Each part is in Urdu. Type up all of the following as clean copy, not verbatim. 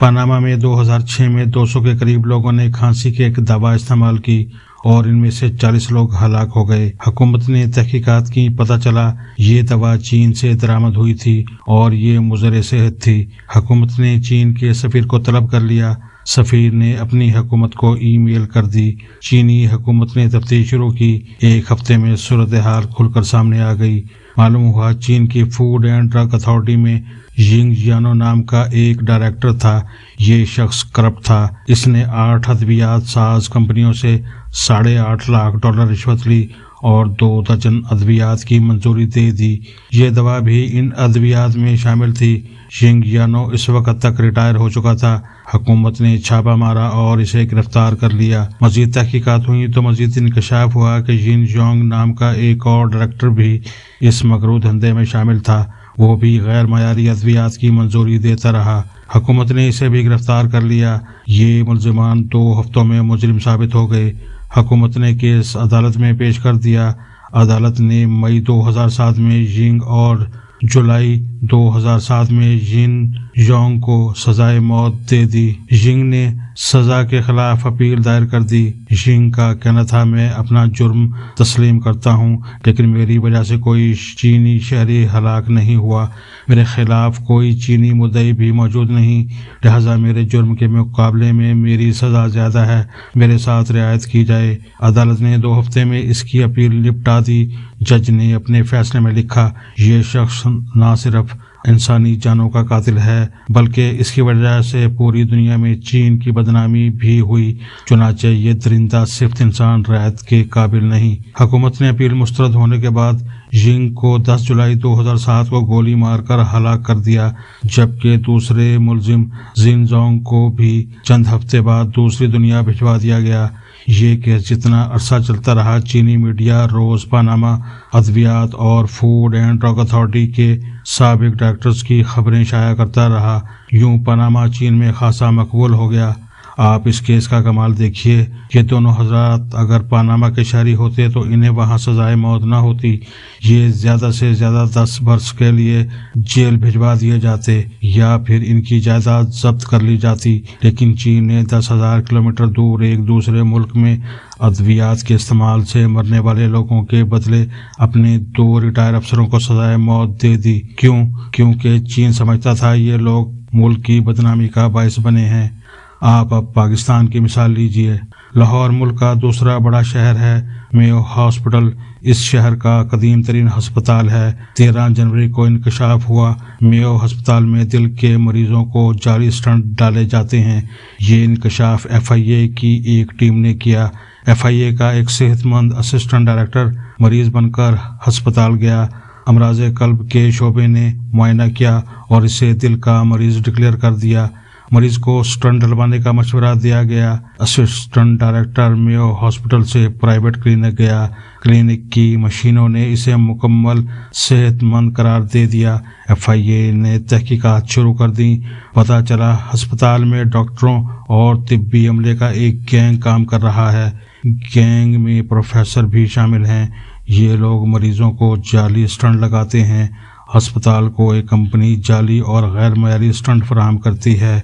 پاناما میں 2006 میں 200 کے قریب لوگوں نے کھانسی کی ایک دوا استعمال کی اور ان میں سے 40 لوگ ہلاک ہو گئے۔ حکومت نے تحقیقات کی، پتہ چلا یہ دوا چین سے درآمد ہوئی تھی اور یہ مضر صحت تھی۔ حکومت نے چین کے سفیر کو طلب کر لیا۔ سفیر نے اپنی حکومت کو ای میل کر دی۔ چینی حکومت نے تفتیش شروع کی۔ ایک ہفتے میں صورتحال کھل کر سامنے آ گئی۔ معلوم ہوا چین کی فوڈ اینڈ ڈرگ اتھارٹی میں ینگ جیانو نام کا ایک ڈائریکٹر تھا۔ یہ شخص کرپٹ تھا۔ اس نے 8 ادویات ساز کمپنیوں سے $8.5 لاکھ رشوت لی اور 2 درجن ادویات کی منظوری دے دی۔ یہ دوا بھی ان ادویات میں شامل تھی۔ ینگ جیانو اس وقت تک ریٹائر ہو چکا تھا۔ حکومت نے چھاپہ مارا اور اسے گرفتار کر لیا۔ مزید تحقیقات ہوئی تو مزید انکشاف ہوا کہ ین جونگ نام کا ایک اور ڈائریکٹر بھی اس مکروہ دھندے میں شامل تھا۔ وہ بھی غیر معیاری ادویات کی منظوری دیتا رہا۔ حکومت نے اسے بھی گرفتار کر لیا۔ یہ ملزمان 2 ہفتوں میں مجرم ثابت ہو گئے۔ حکومت نے کیس عدالت میں پیش کر دیا۔ عدالت نے مئی 2007 میں ینگ اور جولائی 2007 میں ین یونگ کو سزائے موت دے دی۔ ینگ نے سزا کے خلاف اپیل دائر کر دی۔ ینگ کا کہنا تھا، میں اپنا جرم تسلیم کرتا ہوں، لیکن میری وجہ سے کوئی چینی شہری ہلاک نہیں ہوا۔ میرے خلاف کوئی چینی مدعی بھی موجود نہیں، لہٰذا میرے جرم کے مقابلے میں میری سزا زیادہ ہے، میرے ساتھ رعایت کی جائے۔ عدالت نے 2 ہفتے میں اس کی اپیل نپٹا دی۔ جج نے اپنے فیصلے میں لکھا، یہ شخص نہ صرف انسانی جانوں کا قاتل ہے بلکہ اس کی وجہ سے پوری دنیا میں چین کی بدنامی بھی ہوئی، چنانچہ یہ درندہ صفت انسان رعایت کے قابل نہیں۔ حکومت نے اپیل مسترد ہونے کے بعد ینگ کو 10 جولائی 2007 کو گولی مار کر ہلاک کر دیا، جبکہ دوسرے ملزم زین زونگ کو بھی چند ہفتے بعد دوسری دنیا بھجوا دیا گیا۔ یہ کیس جتنا عرصہ چلتا رہا، چینی میڈیا روز پاناما ادویات اور فوڈ اینڈ ڈرگ اتھارٹی کے سابق ڈائریکٹرز کی خبریں شائع کرتا رہا۔ یوں پاناما چین میں خاصا مقبول ہو گیا۔ آپ اس کیس کا کمال دیکھیے، یہ دونوں حضرات اگر پاناما کے شہری ہوتے تو انہیں وہاں سزائے موت نہ ہوتی، یہ زیادہ سے زیادہ 10 برس کے لیے جیل بھجوا دیے جاتے یا پھر ان کی جائیداد ضبط کر لی جاتی۔ لیکن چین نے 10,000 کلومیٹر دور ایک دوسرے ملک میں ادویات کے استعمال سے مرنے والے لوگوں کے بدلے اپنے 2 ریٹائر افسروں کو سزائے موت دے دی۔ کیونکہ چین سمجھتا تھا یہ لوگ ملک کی بدنامی کا باعث بنے ہیں۔ آپ اب پاکستان کی مثال لیجئے۔ لاہور ملک کا دوسرا بڑا شہر ہے۔ میو ہاسپٹل اس شہر کا قدیم ترین ہسپتال ہے۔ 13 جنوری کو انکشاف ہوا، میو ہسپتال میں دل کے مریضوں کو جعلی اسٹنٹ ڈالے جاتے ہیں۔ یہ انکشاف FIA کی ایک ٹیم نے کیا۔ FIA کا ایک صحت مند اسسٹنٹ ڈائریکٹر مریض بن کر ہسپتال گیا۔ امراض قلب کے شعبے نے معائنہ کیا اور اسے دل کا مریض ڈکلیئر کر دیا۔ مریض کو اسٹنٹ ڈلوانے کا مشورہ دیا گیا۔ اسسٹنٹ ڈائریکٹر میو ہاسپٹل سے پرائیویٹ کلینک گیا۔ کلینک کی مشینوں نے اسے مکمل صحت مند قرار دے دیا۔ FIA نے تحقیقات شروع کر دیں۔ پتہ چلا ہسپتال میں ڈاکٹروں اور طبی عملے کا ایک گینگ کام کر رہا ہے۔ گینگ میں پروفیسر بھی شامل ہیں۔ یہ لوگ مریضوں کو جعلی اسٹنٹ لگاتے ہیں۔ ہسپتال کو ایک کمپنی جعلی اور غیر معیاری اسٹنٹ فراہم کرتی ہے۔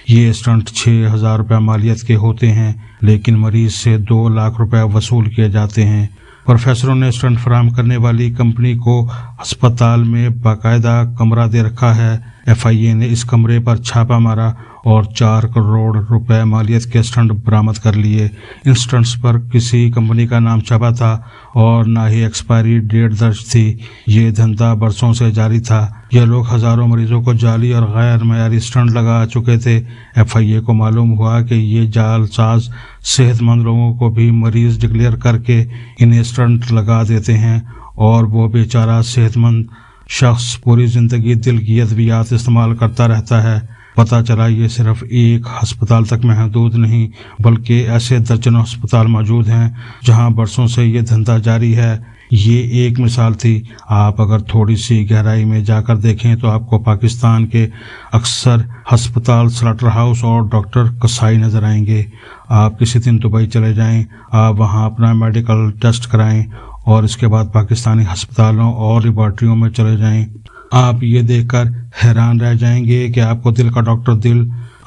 یہ اسٹنٹ 6,000 روپے مالیت کے ہوتے ہیں، لیکن مریض سے 2 لاکھ روپے وصول کیے جاتے ہیں۔ پروفیسروں نے اسٹنٹ فراہم کرنے والی کمپنی کو ہسپتال میں باقاعدہ کمرہ دے رکھا ہے۔ FIA نے اس کمرے پر چھاپہ مارا اور 4 کروڑ روپے مالیت کے اسٹنٹ برآمد کر لیے۔ ان اسٹنٹس پر کسی کمپنی کا نام چھپا تھا اور نہ ہی ایکسپائری ڈیٹ درج تھی۔ یہ دھندا برسوں سے جاری تھا۔ یہ لوگ ہزاروں مریضوں کو جعلی اور غیر معیاری اسٹنٹ لگا چکے تھے۔ FIA کو معلوم ہوا کہ یہ جعل ساز صحت مند لوگوں کو بھی مریض ڈکلیئر کر کے انہیں اسٹنٹ لگا دیتے ہیں اور وہ بیچارہ صحت مند شخص پوری زندگی دل کی ادویات استعمال کرتا رہتا ہے۔ پتہ چلا یہ صرف ایک ہسپتال تک محدود نہیں، بلکہ ایسے درجنوں ہسپتال موجود ہیں جہاں برسوں سے یہ دھندا جاری ہے۔ یہ ایک مثال تھی۔ آپ اگر تھوڑی سی گہرائی میں جا کر دیکھیں تو آپ کو پاکستان کے اکثر ہسپتال سلاٹر ہاؤس اور ڈاکٹر کسائی نظر آئیں گے۔ آپ کسی دن دبئی چلے جائیں، آپ وہاں اپنا میڈیکل ٹیسٹ کرائیں اور اس کے بعد پاکستانی ہسپتالوں اور لیبارٹریوں میں چلے جائیں۔ آپ یہ دیکھ کر حیران رہ جائیں گے کہ آپ کو دل کا ڈاکٹر دل